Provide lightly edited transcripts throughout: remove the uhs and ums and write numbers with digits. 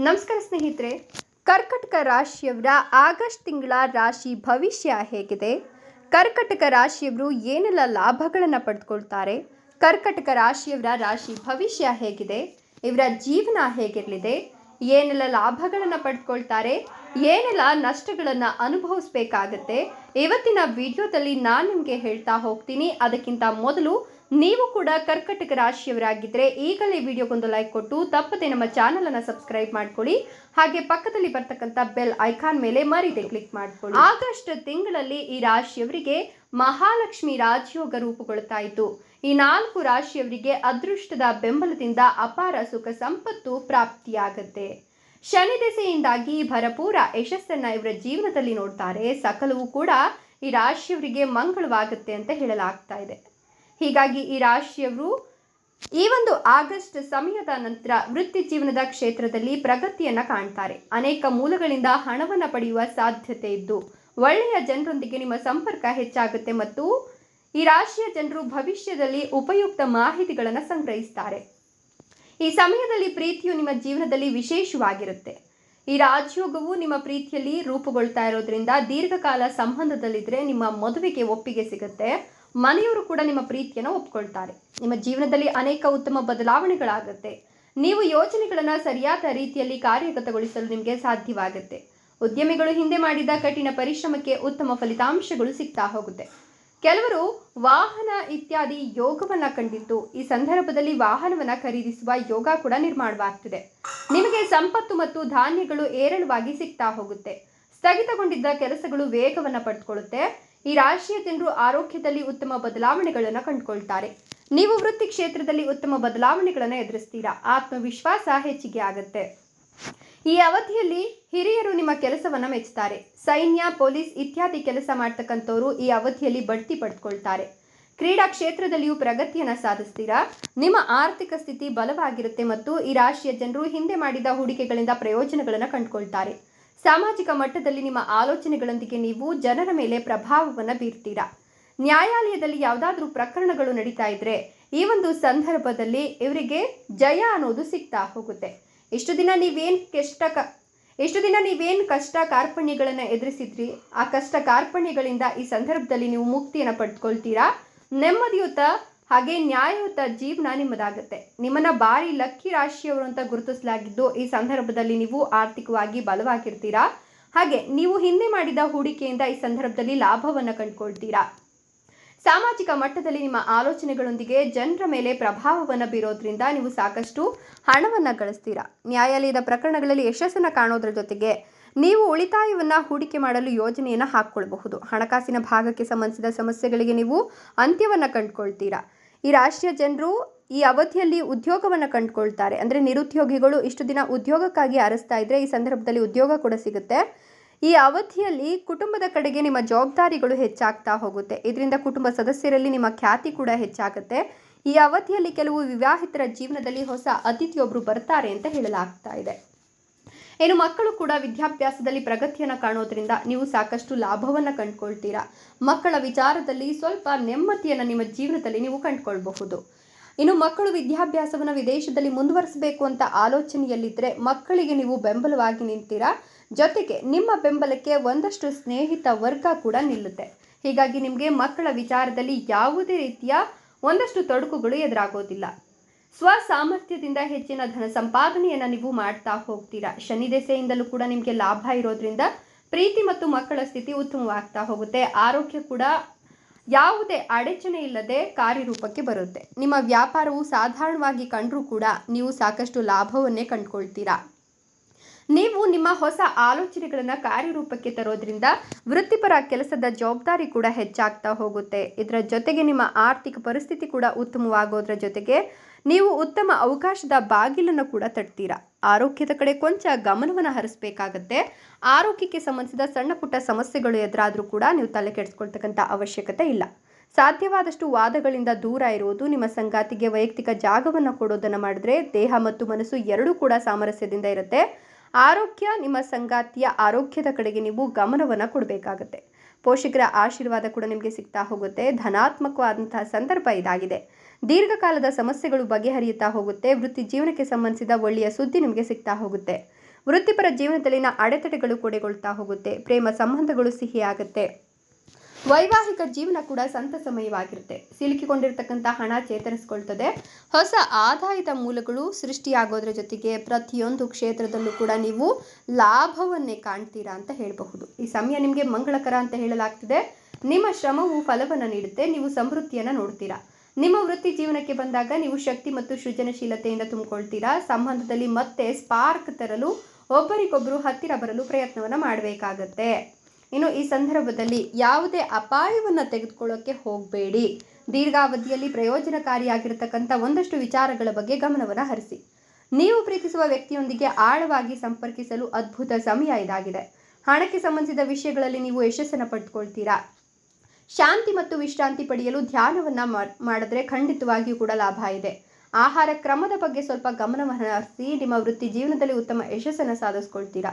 ನಮಸ್ಕಾರ ಸ್ನೇಹಿತರೆ, ಕರ್ಕಟಕ ರಾಶಿಯವರ ಆಗಸ್ಟ್ ತಿಂಗಳ ರಾಶಿ ಭವಿಷ್ಯ ಹೇಗಿದೆ? ಕರ್ಕಟಕ ರಾಶಿಯವರು ಏನೆಲ್ಲ ಲಾಭಗಳನ್ನು ಪಡೆದುಕೊಳ್ತಾರೆ? ಕರ್ಕಟಕ ರಾಶಿಯವರ ರಾಶಿ ಭವಿಷ್ಯ ಹೇಗಿದೆ? ಇವರ ಜೀವನ ಹೇಗಿರಲಿದೆ? ಏನೆಲ್ಲ ಲಾಭಗಳನ್ನು ಪಡೆದುಕೊಳ್ತಾರೆ? ಏನೆಲ್ಲ ನಷ್ಟಗಳನ್ನು ಅನುಭವಿಸಬೇಕಾಗತ್ತೆ? ಇವತ್ತಿನ ವಿಡಿಯೋದಲ್ಲಿ ನಾನು ನಿಮಗೆ ಹೇಳ್ತಾ ಹೋಗ್ತೀನಿ. ಅದಕ್ಕಿಂತ ಮೊದಲು ನೀವು ಕೂಡ ಕರ್ಕಟಕ ರಾಶಿಯವರಾಗಿದ್ದರೆ ಈಗಲೇ ವಿಡಿಯೋಗೊಂದು ಲೈಕ್ ಕೊಟ್ಟು ತಪ್ಪದೆ ನಮ್ಮ ಚಾನಲನ್ನು ಸಬ್ಸ್ಕ್ರೈಬ್ ಮಾಡ್ಕೊಳ್ಳಿ. ಹಾಗೆ ಪಕ್ಕದಲ್ಲಿ ಬರ್ತಕ್ಕಂಥ ಬೆಲ್ ಐಕಾನ್ ಮೇಲೆ ಮರೀದೆ ಕ್ಲಿಕ್ ಮಾಡ್ಕೊಳ್ಳಿ. ಆಗಸ್ಟ್ ತಿಂಗಳಲ್ಲಿ ಈ ರಾಶಿಯವರಿಗೆ ಮಹಾಲಕ್ಷ್ಮಿ ರಾಜಯೋಗ ರೂಪುಗೊಳ್ತಾ ಇತ್ತು. ಈ 4 ರಾಶಿಯವರಿಗೆ ಅದೃಷ್ಟದ ಬೆಂಬಲದಿಂದ ಅಪಾರ ಸುಖ ಸಂಪತ್ತು ಪ್ರಾಪ್ತಿಯಾಗುತ್ತೆ. ಶನಿ ದೆಸೆಯಿಂದಾಗಿ ಭರಪೂರ ಯಶಸ್ಸನ್ನ ಇವರ ಜೀವನದಲ್ಲಿ ನೋಡ್ತಾರೆ. ಸಕಲವೂ ಕೂಡ ಈ ರಾಶಿಯವರಿಗೆ ಮಂಗಳವಾಗುತ್ತೆ ಅಂತ ಹೇಳಲಾಗ್ತಾ ಇದೆ. ಹೀಗಾಗಿ ಈ ರಾಶಿಯವರು ಈ ಒಂದು ಆಗಸ್ಟ್ ಸಮಯದ ನಂತರ ವೃತ್ತಿ ಜೀವನದ ಕ್ಷೇತ್ರದಲ್ಲಿ ಪ್ರಗತಿಯನ್ನು ಕಾಣ್ತಾರೆ. ಅನೇಕ ಮೂಲಗಳಿಂದ ಹಣವನ್ನು ಪಡೆಯುವ ಸಾಧ್ಯತೆ ಇದ್ದು ಒಳ್ಳೆಯ ಜನರೊಂದಿಗೆ ನಿಮ್ಮ ಸಂಪರ್ಕ ಹೆಚ್ಚಾಗುತ್ತೆ ಮತ್ತು ಈ ರಾಶಿಯ ಜನರು ಭವಿಷ್ಯದಲ್ಲಿ ಉಪಯುಕ್ತ ಮಾಹಿತಿಗಳನ್ನು ಸಂಗ್ರಹಿಸ್ತಾರೆ. ಈ ಸಮಯದಲ್ಲಿ ಪ್ರೀತಿಯು ನಿಮ್ಮ ಜೀವನದಲ್ಲಿ ವಿಶೇಷವಾಗಿರುತ್ತೆ. ಈ ರಾಜಯೋಗವು ನಿಮ್ಮ ಪ್ರೀತಿಯಲ್ಲಿ ರೂಪುಗೊಳ್ತಾ ಇರೋದ್ರಿಂದ ದೀರ್ಘಕಾಲ ಸಂಬಂಧದಲ್ಲಿದ್ದರೆ ನಿಮ್ಮ ಮದುವೆಗೆ ಒಪ್ಪಿಗೆ ಸಿಗುತ್ತೆ. ಮನೆಯವರು ಕೂಡ ನಿಮ್ಮ ಪ್ರೀತಿಯನ್ನು ಒಪ್ಕೊಳ್ತಾರೆ. ನಿಮ್ಮ ಜೀವನದಲ್ಲಿ ಅನೇಕ ಉತ್ತಮ ಬದಲಾವಣೆಗಳಾಗುತ್ತೆ. ನೀವು ಯೋಜನೆಗಳನ್ನು ಸರಿಯಾದ ರೀತಿಯಲ್ಲಿ ಕಾರ್ಯಗತಗೊಳಿಸಲು ನಿಮಗೆ ಸಾಧ್ಯವಾಗುತ್ತೆ. ಉದ್ಯಮಿಗಳು ಹಿಂದೆ ಮಾಡಿದ ಕಠಿಣ ಪರಿಶ್ರಮಕ್ಕೆ ಉತ್ತಮ ಫಲಿತಾಂಶಗಳು ಸಿಗ್ತಾ ಹೋಗುತ್ತೆ. ಕೆಲವರು ವಾಹನ ಇತ್ಯಾದಿ ಯೋಗವನ್ನು ಕಂಡಿದ್ದು ಈ ಸಂದರ್ಭದಲ್ಲಿ ವಾಹನವನ್ನು ಖರೀದಿಸುವ ಯೋಗ ಕೂಡ ನಿರ್ಮಾಣವಾಗ್ತಿದೆ. ನಿಮಗೆ ಸಂಪತ್ತು ಮತ್ತು ಧಾನ್ಯಗಳು ಏರಳವಾಗಿ ಸಿಗ್ತಾ ಹೋಗುತ್ತೆ. ಸ್ಥಗಿತಗೊಂಡಿದ್ದ ಕೆಲಸಗಳು ವೇಗವನ್ನು ಪಡೆದುಕೊಳ್ಳುತ್ತೆ. ಈ ರಾಶಿಯ ಜನರು ಆರೋಗ್ಯದಲ್ಲಿ ಉತ್ತಮ ಬದಲಾವಣೆಗಳನ್ನು ಕಂಡುಕೊಳ್ತಾರೆ. ನೀವು ವೃತ್ತಿ ಕ್ಷೇತ್ರದಲ್ಲಿ ಉತ್ತಮ ಬದಲಾವಣೆಗಳನ್ನು ಎದುರಿಸ್ತೀರಾ. ಆತ್ಮವಿಶ್ವಾಸ ಹೆಚ್ಚಿಗೆ ಆಗುತ್ತೆ. ಈ ಅವಧಿಯಲ್ಲಿ ಹಿರಿಯರು ನಿಮ್ಮ ಕೆಲಸವನ್ನು ಮೆಚ್ಚುತ್ತಾರೆ. ಸೈನ್ಯ, ಪೊಲೀಸ್ ಇತ್ಯಾದಿ ಕೆಲಸ ಮಾಡ್ತಕ್ಕಂಥವರು ಈ ಅವಧಿಯಲ್ಲಿ ಬಡ್ತಿ ಪಡೆದುಕೊಳ್ತಾರೆ. ಕ್ರೀಡಾ ಕ್ಷೇತ್ರದಲ್ಲಿಯೂ ಪ್ರಗತಿಯನ್ನು ಸಾಧಿಸ್ತೀರಾ. ನಿಮ್ಮ ಆರ್ಥಿಕ ಸ್ಥಿತಿ ಬಲವಾಗಿರುತ್ತೆ ಮತ್ತು ಈ ರಾಶಿಯ ಜನರು ಹಿಂದೆ ಮಾಡಿದ ಹೂಡಿಕೆಗಳಿಂದ ಪ್ರಯೋಜನಗಳನ್ನು ಕಂಡುಕೊಳ್ತಾರೆ. ಸಾಮಾಜಿಕ ಮಟ್ಟದಲ್ಲಿ ನಿಮ್ಮ ಆಲೋಚನೆಗಳೊಂದಿಗೆ ನೀವು ಜನರ ಮೇಲೆ ಪ್ರಭಾವವನ್ನು ಬೀರ್ತೀರಾ. ನ್ಯಾಯಾಲಯದಲ್ಲಿ ಯಾವುದಾದ್ರೂ ಪ್ರಕರಣಗಳು ನಡೀತಾ ಇದ್ರೆ ಈ ಒಂದು ಸಂದರ್ಭದಲ್ಲಿ ಇವರಿಗೆ ಜಯ ಅನ್ನೋದು ಸಿಗ್ತಾ ಹೋಗುತ್ತೆ. ಇಷ್ಟು ದಿನ ನೀವೇನು ಕಷ್ಟ ಕಾರ್ಪಣ್ಯಗಳನ್ನು ಎದುರಿಸಿದ್ರಿ, ಆ ಕಷ್ಟ ಕಾರ್ಪಣ್ಯಗಳಿಂದ ಈ ಸಂದರ್ಭದಲ್ಲಿ ನೀವು ಮುಕ್ತಿಯನ್ನು ಪಡೆದುಕೊಳ್ತೀರಾ. ನೆಮ್ಮದಿಯುತ ಹಾಗೆ ನ್ಯಾಯಯುತ ಜೀವನ ನಿಮ್ಮದಾಗುತ್ತೆ. ನಿಮ್ಮನ್ನ ಭಾರಿ ಲಕ್ಕಿ ರಾಶಿಯವರು ಅಂತ ಗುರುತಿಸಲಾಗಿದ್ದು ಈ ಸಂದರ್ಭದಲ್ಲಿ ನೀವು ಆರ್ಥಿಕವಾಗಿ ಬಲವಾಗಿರ್ತೀರಾ. ಹಾಗೆ ನೀವು ಹಿಂದೆ ಮಾಡಿದ ಹೂಡಿಕೆಯಿಂದ ಈ ಸಂದರ್ಭದಲ್ಲಿ ಲಾಭವನ್ನು ಕಂಡುಕೊಳ್ತೀರಾ. ಸಾಮಾಜಿಕ ಮಟ್ಟದಲ್ಲಿ ನಿಮ್ಮ ಆಲೋಚನೆಗಳೊಂದಿಗೆ ಜನರ ಮೇಲೆ ಪ್ರಭಾವವನ್ನು ಬೀರೋದ್ರಿಂದ ನೀವು ಸಾಕಷ್ಟು ಹಣವನ್ನು ಗಳಿಸ್ತೀರಾ. ನ್ಯಾಯಾಲಯದ ಪ್ರಕರಣಗಳಲ್ಲಿ ಯಶಸ್ಸನ್ನು ಕಾಣೋದ್ರ ಜೊತೆಗೆ ನೀವು ಉಳಿತಾಯವನ್ನು ಹೂಡಿಕೆ ಮಾಡಲು ಯೋಜನೆಯನ್ನು ಹಾಕ್ಕೊಳ್ಬಹುದು. ಹಣಕಾಸಿನ ಭಾಗಕ್ಕೆ ಸಂಬಂಧಿಸಿದ ಸಮಸ್ಯೆಗಳಿಗೆ ನೀವು ಅಂತ್ಯವನ್ನು ಕಂಡುಕೊಳ್ತೀರಾ. ಈ ರಾಶಿಯ ಜನರು ಈ ಅವಧಿಯಲ್ಲಿ ಉದ್ಯೋಗವನ್ನು ಕಂಡುಕೊಳ್ತಾರೆ. ಅಂದರೆ ನಿರುದ್ಯೋಗಿಗಳು ಇಷ್ಟು ದಿನ ಉದ್ಯೋಗಕ್ಕಾಗಿ ಅರಸ್ತಾ ಇದ್ರೆ ಈ ಸಂದರ್ಭದಲ್ಲಿ ಉದ್ಯೋಗ ಕೂಡ ಸಿಗುತ್ತೆ. ಈ ಅವಧಿಯಲ್ಲಿ ಕುಟುಂಬದ ಕಡೆಗೆ ನಿಮ್ಮ ಜವಾಬ್ದಾರಿಗಳು ಹೆಚ್ಚಾಗ್ತಾ ಹೋಗುತ್ತೆ. ಇದರಿಂದ ಕುಟುಂಬ ಸದಸ್ಯರಲ್ಲಿ ನಿಮ್ಮ ಖ್ಯಾತಿ ಕೂಡ ಹೆಚ್ಚಾಗುತ್ತೆ. ಈ ಅವಧಿಯಲ್ಲಿ ಕೆಲವು ವಿವಾಹಿತರ ಜೀವನದಲ್ಲಿ ಹೊಸ ಅತಿಥಿಯೊಬ್ಬರು ಬರ್ತಾರೆ ಅಂತ ಹೇಳಲಾಗ್ತಾ ಇದೆ. ಇನ್ನು ಮಕ್ಕಳು ಕೂಡ ವಿದ್ಯಾಭ್ಯಾಸದಲ್ಲಿ ಪ್ರಗತಿಯನ್ನು ಕಾಣೋದ್ರಿಂದ ನೀವು ಸಾಕಷ್ಟು ಲಾಭವನ್ನು ಕಂಡುಕೊಳ್ತೀರಾ. ಮಕ್ಕಳ ವಿಚಾರದಲ್ಲಿ ಸ್ವಲ್ಪ ನೆಮ್ಮದಿಯನ್ನು ನಿಮ್ಮ ಜೀವನದಲ್ಲಿ ನೀವು ಕಂಡುಕೊಳ್ಬಹುದು. ಇನ್ನು ಮಕ್ಕಳು ವಿದ್ಯಾಭ್ಯಾಸವನ್ನು ವಿದೇಶದಲ್ಲಿ ಮುಂದುವರಿಸಬೇಕು ಅಂತ ಆಲೋಚನೆಯಲ್ಲಿದ್ದರೆ ಮಕ್ಕಳಿಗೆ ನೀವು ಬೆಂಬಲವಾಗಿ ನಿಲ್ತೀರಾ. ಜೊತೆಗೆ ನಿಮ್ಮ ಬೆಂಬಲಕ್ಕೆ ಒಂದಷ್ಟು ಸ್ನೇಹಿತ ವರ್ಗ ಕೂಡ ನಿಲ್ಲುತ್ತೆ. ಹೀಗಾಗಿ ನಿಮಗೆ ಮಕ್ಕಳ ವಿಚಾರದಲ್ಲಿ ಯಾವುದೇ ರೀತಿಯ ಒಂದಷ್ಟು ತೊಡಕುಗಳು ಎದುರಾಗೋದಿಲ್ಲ. ಸ್ವಸಾಮರ್ಥ್ಯದಿಂದ ಹೆಚ್ಚಿನ ಧನ ಸಂಪಾದನೆಯನ್ನು ನೀವು ಮಾಡ್ತಾ ಹೋಗ್ತೀರಾ. ಶನಿ ದೆಸೆಯಿಂದಲೂ ಕೂಡ ನಿಮಗೆ ಲಾಭ ಇರೋದ್ರಿಂದ ಪ್ರೀತಿ ಮತ್ತು ಮಕ್ಕಳ ಸ್ಥಿತಿ ಉತ್ತಮವಾಗ್ತಾ ಹೋಗುತ್ತೆ. ಆರೋಗ್ಯ ಕೂಡ ಯಾವುದೇ ಅಡಚಣೆ ಇಲ್ಲದೆ ಕಾರ್ಯರೂಪಕ್ಕೆ ಬರುತ್ತೆ. ನಿಮ್ಮ ವ್ಯಾಪಾರವು ಸಾಧಾರಣವಾಗಿ ಕಂಡರೂ ಕೂಡ ನೀವು ಸಾಕಷ್ಟು ಲಾಭವನ್ನೇ ಕಂಡುಕೊಳ್ತೀರಾ. ನೀವು ನಿಮ್ಮ ಹೊಸ ಆಲೋಚನೆಗಳನ್ನು ಕಾರ್ಯರೂಪಕ್ಕೆ ತರೋದ್ರಿಂದ ವೃತ್ತಿಪರ ಕೆಲಸದ ಜವಾಬ್ದಾರಿ ಕೂಡ ಹೆಚ್ಚಾಗ್ತಾ ಹೋಗುತ್ತೆ. ಇದರ ಜೊತೆಗೆ ನಿಮ್ಮ ಆರ್ಥಿಕ ಪರಿಸ್ಥಿತಿ ಕೂಡ ಉತ್ತಮವಾಗೋದ್ರ ಜೊತೆಗೆ ನೀವು ಉತ್ತಮ ಅವಕಾಶದ ಬಾಗಿಲನ್ನು ಕೂಡ ತಟ್ತೀರಾ. ಆರೋಗ್ಯದ ಕಡೆ ಕೊಂಚ ಗಮನವನ್ನು ಹರಿಸಬೇಕಾಗತ್ತೆ. ಆರೋಗ್ಯಕ್ಕೆ ಸಂಬಂಧಿಸಿದ ಸಣ್ಣ ಪುಟ್ಟ ಸಮಸ್ಯೆಗಳು ಎದುರಾದರೂ ಕೂಡ ನೀವು ತಲೆ ಕೆಡಿಸ್ಕೊಳ್ತಕ್ಕಂಥ ಅವಶ್ಯಕತೆ ಇಲ್ಲ. ಸಾಧ್ಯವಾದಷ್ಟು ವಾದಗಳಿಂದ ದೂರ ಇರುವುದು, ನಿಮ್ಮ ಸಂಗಾತಿಗೆ ವೈಯಕ್ತಿಕ ಜಾಗವನ್ನು ಕೊಡೋದನ್ನು ಮಾಡಿದ್ರೆ ದೇಹ ಮತ್ತು ಮನಸ್ಸು ಎರಡೂ ಕೂಡ ಸಾಮರಸ್ಯದಿಂದ ಇರುತ್ತೆ. ಆರೋಗ್ಯ, ನಿಮ್ಮ ಸಂಗಾತಿಯ ಆರೋಗ್ಯದ ಕಡೆಗೆ ನೀವು ಗಮನವನ್ನು ಕೊಡಬೇಕಾಗತ್ತೆ. ಪೋಷಕರ ಆಶೀರ್ವಾದ ಕೂಡ ನಿಮಗೆ ಸಿಗ್ತಾ ಹೋಗುತ್ತೆ. ಧನಾತ್ಮಕವಾದಂತಹ ಸಂದರ್ಭ ಇದಾಗಿದೆ. ದೀರ್ಘಕಾಲದ ಸಮಸ್ಯೆಗಳು ಬಗೆಹರಿಯುತ್ತಾ ಹೋಗುತ್ತೆ. ವೃತ್ತಿ ಜೀವನಕ್ಕೆ ಸಂಬಂಧಿಸಿದ ಒಳ್ಳೆಯ ಸುದ್ದಿ ನಿಮಗೆ ಸಿಗ್ತಾ ಹೋಗುತ್ತೆ. ವೃತ್ತಿಪರ ಜೀವನದಲ್ಲಿನ ಅಡೆತಡೆಗಳು ಕೊನೆಗೊಳ್ತಾ ಹೋಗುತ್ತೆ. ಪ್ರೇಮ ಸಂಬಂಧಗಳು ಸಿಹಿಯಾಗುತ್ತೆ. ವೈವಾಹಿಕ ಜೀವನ ಕೂಡ ಸಂತಸಮಯವಾಗಿರುತ್ತೆ. ಸಿಲುಕಿಕೊಂಡಿರ್ತಕ್ಕಂಥ ಹಣ ಚೇತರಿಸ್ಕೊಳ್ತದೆ. ಹೊಸ ಆದಾಯದ ಮೂಲಗಳು ಸೃಷ್ಟಿಯಾಗೋದ್ರ ಜೊತೆಗೆ ಪ್ರತಿಯೊಂದು ಕ್ಷೇತ್ರದಲ್ಲೂ ಕೂಡ ನೀವು ಲಾಭವನ್ನೇ ಕಾಣ್ತೀರಾ ಅಂತ ಹೇಳಬಹುದು. ಈ ಸಮಯ ನಿಮಗೆ ಮಂಗಳಕರ ಅಂತ ಹೇಳಲಾಗ್ತಿದೆ. ನಿಮ್ಮ ಶ್ರಮವು ಫಲವನ್ನು ನೀಡುತ್ತೆ. ನೀವು ಸಮೃದ್ಧಿಯನ್ನು ನೋಡ್ತೀರಾ. ನಿಮ್ಮ ವೃತ್ತಿ ಜೀವನಕ್ಕೆ ಬಂದಾಗ ನೀವು ಶಕ್ತಿ ಮತ್ತು ಸೃಜನಶೀಲತೆಯಿಂದ ತುಂಬಿಕೊಳ್ತೀರಾ. ಸಂಬಂಧದಲ್ಲಿ ಮತ್ತೆ ಸ್ಪಾರ್ಕ್ ತರಲು ಒಬ್ಬರಿಗೊಬ್ಬರು ಹತ್ತಿರ ಬರಲು ಪ್ರಯತ್ನವನ್ನು ಮಾಡಬೇಕಾಗತ್ತೆ. ಇನ್ನು ಈ ಸಂದರ್ಭದಲ್ಲಿ ಯಾವುದೇ ಅಪಾಯವನ್ನು ತೆಗೆದುಕೊಳ್ಳೋಕ್ಕೆ ಹೋಗಬೇಡಿ. ದೀರ್ಘಾವಧಿಯಲ್ಲಿ ಪ್ರಯೋಜನಕಾರಿಯಾಗಿರತಕ್ಕಂಥ ಒಂದಷ್ಟು ವಿಚಾರಗಳ ಬಗ್ಗೆ ಗಮನವನ್ನು ಹರಿಸಿ. ನೀವು ಪ್ರೀತಿಸುವ ವ್ಯಕ್ತಿಯೊಂದಿಗೆ ಆಳವಾಗಿ ಸಂಪರ್ಕಿಸಲು ಅದ್ಭುತ ಸಮಯ ಇದಾಗಿದೆ. ಹಣಕ್ಕೆ ಸಂಬಂಧಿಸಿದ ವಿಷಯಗಳಲ್ಲಿ ನೀವು ಯಶಸ್ಸನ್ನು ಪಡೆದುಕೊಳ್ತೀರಾ. ಶಾಂತಿ ಮತ್ತು ವಿಶ್ರಾಂತಿ ಪಡೆಯಲು ಧ್ಯಾನವನ್ನು ಮಾಡಿದ್ರೆ ಖಂಡಿತವಾಗಿಯೂ ಕೂಡ ಲಾಭ ಇದೆ. ಆಹಾರ ಕ್ರಮದ ಬಗ್ಗೆ ಸ್ವಲ್ಪ ಗಮನವನ್ನು ಹರಿಸಿ ನಿಮ್ಮ ವೃತ್ತಿ ಜೀವನದಲ್ಲಿ ಉತ್ತಮ ಯಶಸ್ಸನ್ನು ಸಾಧಿಸ್ಕೊಳ್ತೀರಾ.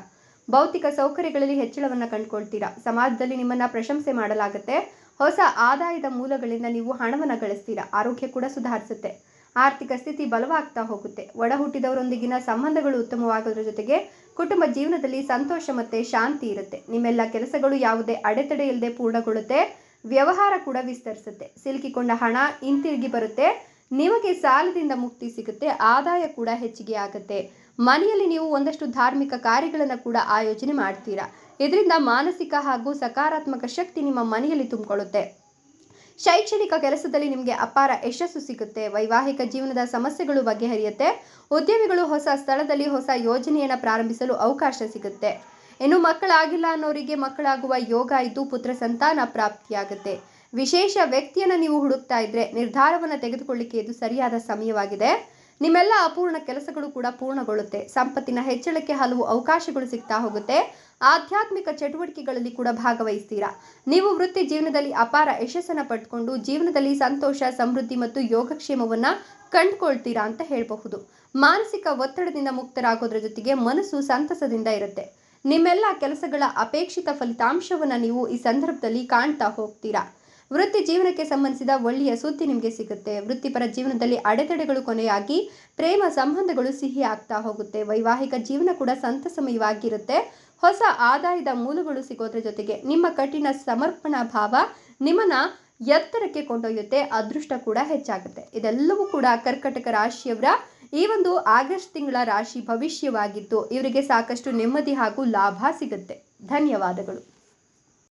ಭೌತಿಕ ಸೌಕರ್ಯಗಳಲ್ಲಿ ಹೆಚ್ಚಳವನ್ನು ಕಂಡುಕೊಳ್ತೀರಾ. ಸಮಾಜದಲ್ಲಿ ನಿಮ್ಮನ್ನು ಪ್ರಶಂಸೆ ಮಾಡಲಾಗುತ್ತೆ. ಹೊಸ ಆದಾಯದ ಮೂಲಗಳಿಂದ ನೀವು ಹಣವನ್ನು ಗಳಿಸ್ತೀರಾ. ಆರೋಗ್ಯ ಕೂಡ ಸುಧಾರಿಸುತ್ತೆ. ಆರ್ಥಿಕ ಸ್ಥಿತಿ ಬಲವಾಗ್ತಾ ಹೋಗುತ್ತೆ. ಒಡ ಹುಟ್ಟಿದವರೊಂದಿಗಿನ ಸಂಬಂಧಗಳು ಉತ್ತಮವಾಗೋದ್ರ ಜೊತೆಗೆ ಕುಟುಂಬ ಜೀವನದಲ್ಲಿ ಸಂತೋಷ ಮತ್ತು ಶಾಂತಿ ಇರುತ್ತೆ. ನಿಮ್ಮೆಲ್ಲ ಕೆಲಸಗಳು ಯಾವುದೇ ಅಡೆತಡೆ ಇಲ್ಲದೆ ಪೂರ್ಣಗೊಳ್ಳುತ್ತೆ. ವ್ಯವಹಾರ ಕೂಡ ವಿಸ್ತರಿಸುತ್ತೆ. ಸಿಲುಕಿಕೊಂಡ ಹಣ ಹಿಂತಿರುಗಿ ಬರುತ್ತೆ. ನಿಮಗೆ ಸಾಲದಿಂದ ಮುಕ್ತಿ ಸಿಗುತ್ತೆ. ಆದಾಯ ಕೂಡ ಹೆಚ್ಚಿಗೆ ಆಗುತ್ತೆ. ಮನೆಯಲ್ಲಿ ನೀವು ಒಂದಷ್ಟು ಧಾರ್ಮಿಕ ಕಾರ್ಯಗಳನ್ನು ಕೂಡ ಆಯೋಜನೆ ಮಾಡ್ತೀರಾ. ಇದರಿಂದ ಮಾನಸಿಕ ಹಾಗೂ ಸಕಾರಾತ್ಮಕ ಶಕ್ತಿ ನಿಮ್ಮ ಮನೆಯಲ್ಲಿ ತುಂಬಿಕೊಳ್ಳುತ್ತೆ. ಶೈಕ್ಷಣಿಕ ಕೆಲಸದಲ್ಲಿ ನಿಮಗೆ ಅಪಾರ ಯಶಸ್ಸು ಸಿಗುತ್ತೆ. ವೈವಾಹಿಕ ಜೀವನದ ಸಮಸ್ಯೆಗಳು ಬಗೆಹರಿಯುತ್ತೆ. ಉದ್ಯಮಿಗಳು ಹೊಸ ಸ್ಥಳದಲ್ಲಿ ಹೊಸ ಯೋಜನೆಯನ್ನು ಪ್ರಾರಂಭಿಸಲು ಅವಕಾಶ ಸಿಗುತ್ತೆ. ಇನ್ನು ಮಕ್ಕಳಾಗಿಲ್ಲ ಅನ್ನೋರಿಗೆ ಮಕ್ಕಳಾಗುವ ಯೋಗ ಇದ್ದು ಪುತ್ರ ಸಂತಾನ ಪ್ರಾಪ್ತಿಯಾಗುತ್ತೆ. ವಿಶೇಷ ವ್ಯಕ್ತಿಯನ್ನು ನೀವು ಹುಡುಕ್ತಾ ಇದ್ರೆ ನಿರ್ಧಾರವನ್ನು ತೆಗೆದುಕೊಳ್ಳಿಕ್ಕೆ ಇದು ಸರಿಯಾದ ಸಮಯವಾಗಿದೆ. ನಿಮ್ಮೆಲ್ಲ ಅಪೂರ್ಣ ಕೆಲಸಗಳು ಕೂಡ ಪೂರ್ಣಗೊಳ್ಳುತ್ತೆ. ಸಂಪತ್ತಿನ ಹೆಚ್ಚಳಕ್ಕೆ ಹಲವು ಅವಕಾಶಗಳು ಸಿಗ್ತಾ ಹೋಗುತ್ತೆ. ಆಧ್ಯಾತ್ಮಿಕ ಚಟುವಟಿಕೆಗಳಲ್ಲಿ ಕೂಡ ಭಾಗವಹಿಸ್ತೀರಾ. ನೀವು ವೃತ್ತಿ ಜೀವನದಲ್ಲಿ ಅಪಾರ ಯಶಸ್ಸನ್ನು ಪಡ್ಕೊಂಡು ಜೀವನದಲ್ಲಿ ಸಂತೋಷ, ಸಮೃದ್ಧಿ ಮತ್ತು ಯೋಗಕ್ಷೇಮವನ್ನು ಕಂಡುಕೊಳ್ತೀರಾ ಅಂತ ಹೇಳಬಹುದು. ಮಾನಸಿಕ ಒತ್ತಡದಿಂದ ಮುಕ್ತರಾಗೋದ್ರ ಜೊತೆಗೆ ಮನಸ್ಸು ಸಂತಸದಿಂದ ಇರುತ್ತೆ. ನಿಮ್ಮೆಲ್ಲ ಕೆಲಸಗಳ ಅಪೇಕ್ಷಿತ ಫಲಿತಾಂಶವನ್ನು ನೀವು ಈ ಸಂದರ್ಭದಲ್ಲಿ ಕಾಣ್ತಾ ಹೋಗ್ತೀರಾ. ವೃತ್ತಿ ಜೀವನಕ್ಕೆ ಸಂಬಂಧಿಸಿದ ಒಳ್ಳೆಯ ಸುದ್ದಿ ನಿಮಗೆ ಸಿಗುತ್ತೆ. ವೃತ್ತಿಪರ ಜೀವನದಲ್ಲಿ ಅಡೆತಡೆಗಳು ಕೊನೆಯಾಗಿ ಪ್ರೇಮ ಸಂಬಂಧಗಳು ಸಿಹಿ ಆಗ್ತಾ ಹೋಗುತ್ತೆ. ವೈವಾಹಿಕ ಜೀವನ ಕೂಡ ಸಂತಸಮಯವಾಗಿರುತ್ತೆ. ಹೊಸ ಆದಾಯದ ಮೂಲಗಳು ಸಿಗೋದ್ರ ಜೊತೆಗೆ ನಿಮ್ಮ ಕಠಿಣ ಸಮರ್ಪಣಾ ಭಾವ ನಿಮ್ಮನ್ನ ಎತ್ತರಕ್ಕೆ ಕೊಂಡೊಯ್ಯುತ್ತೆ. ಅದೃಷ್ಟ ಕೂಡ ಹೆಚ್ಚಾಗುತ್ತೆ. ಇದೆಲ್ಲವೂ ಕೂಡ ಕರ್ಕಟಕ ರಾಶಿಯವರ ಈ ಒಂದು ಆಗಸ್ಟ್ ತಿಂಗಳ ರಾಶಿ ಭವಿಷ್ಯವಾಗಿದ್ದು ಇವರಿಗೆ ಸಾಕಷ್ಟು ನೆಮ್ಮದಿ ಹಾಗೂ ಲಾಭ ಸಿಗುತ್ತೆ. ಧನ್ಯವಾದಗಳು.